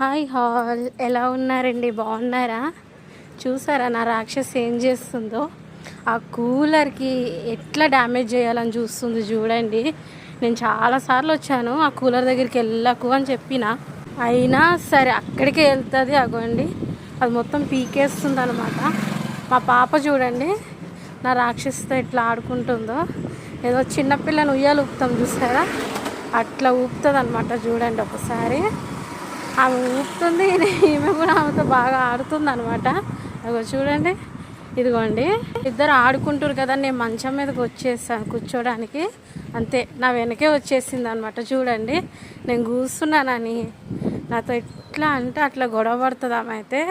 Hi hall, ఎలా ఉన్నారండి? బాగున్నారా? చూసారా నా రాక్షసి ఏం చేస్తుందో? ఆ కూలర్కి ఎట్లా డ్యామేజ్ చేయాలని చూస్తుంది చూడండి. నేను చాలాసార్లు వచ్చాను ఆ కూలర్ దగ్గరికి వెళ్ళకు అని చెప్పిన, అయినా సరే అక్కడికే వెళ్తుంది. అగోండి, అది మొత్తం పీకేస్తుంది అనమాట. మా పాప చూడండి నా రాక్షసితో ఎట్లా ఆడుకుంటుందో. ఏదో చిన్నపిల్లని ఉయ్యాలు ఊపుతాం చూసారా, అట్లా ఊపుతుంది అనమాట. చూడండి ఒకసారి ఆమె ఊపుతుంది, ఈమె కూడా ఆమెతో బాగా ఆడుతుంది అనమాట. అగో చూడండి, ఇదిగోండి ఇద్దరు ఆడుకుంటారు కదా. నేను మంచం మీదకి వచ్చేసాను కూర్చోడానికి, అంతే నా వెనకే వచ్చేసింది అనమాట. చూడండి నేను కూర్చున్నానని నాతో ఎట్లా అంటే అట్లా గొడవ పడుతుంది ఆమె. అయితే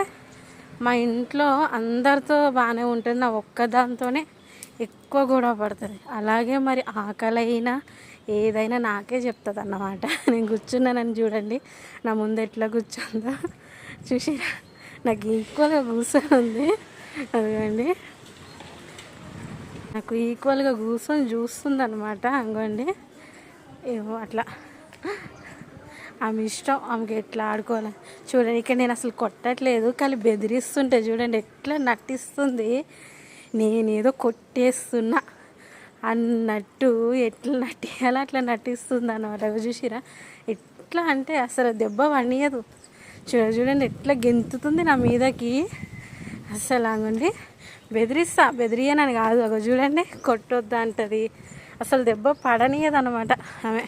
మా ఇంట్లో అందరితో బాగానే ఉంటుంది, నా ఒక్కదాంతోనే ఎక్కువ గొడవ పడుతుంది. అలాగే మరి ఆకలైనా ఏదైనా నాకే చెప్తుంది అన్నమాట. నేను కూర్చున్నానని చూడండి నా ముందు ఎట్లా కూర్చుందో చూసి, నాకు ఈక్వల్గా కూర్చొని ఉంది. అదిగోండి నాకు ఈక్వల్గా కూర్చొని చూస్తుంది అనమాట. అంగోండి ఏమో అట్లా ఆమె ఇష్టం, ఆమెకి ఎట్లా ఆడుకోవాలి చూడండి. ఇక్కడ నేను అసలు కొట్టట్లేదు, కానీ బెదిరిస్తుంటే చూడండి ఎట్లా నటిస్తుంది. నేనేదో కొట్టేస్తున్నా అన్నట్టు ఎట్లా నటియాలో అట్లా నటిస్తుంది అన్నమాట. చూసిరా ఎట్లా అంటే అసలు దెబ్బ పనియదు. చూడండి ఎట్లా గెంతుతుంది నా మీదకి. అసలు అంగండి బెదిరియనని కాదు, అగో చూడండి కొట్టొద్దు అంటది. అసలు దెబ్బ పడనీయదు అనమాట ఆమె.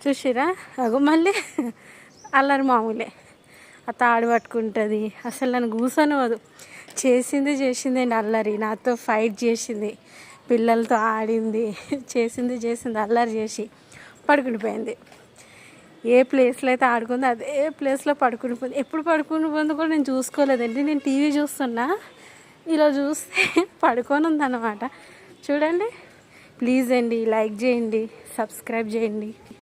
చూసిరా అగో మళ్ళీ అల్లరి మామూలే, ఆ తాడు పట్టుకుంటుంది. అసలు నన్ను కూర్చొనివ్వదు. చేసింది అండి అల్లరి, నాతో ఫైట్ చేసింది, పిల్లలతో ఆడింది, చేసింది అల్లరి చేసి పడుకునిపోయింది. ఏ ప్లేస్లో అయితే ఆడుకుందో అదే ప్లేస్లో పడుకునిపోయింది. ఎప్పుడు పడుకునిపోయింది కూడా నేను చూసుకోలేదండి. నేను టీవీ చూస్తున్నా, ఇలా చూస్తే పడుకొని ఉందన్నమాట. చూడండి, ప్లీజ్ అండి లైక్ చేయండి, సబ్స్క్రైబ్ చేయండి.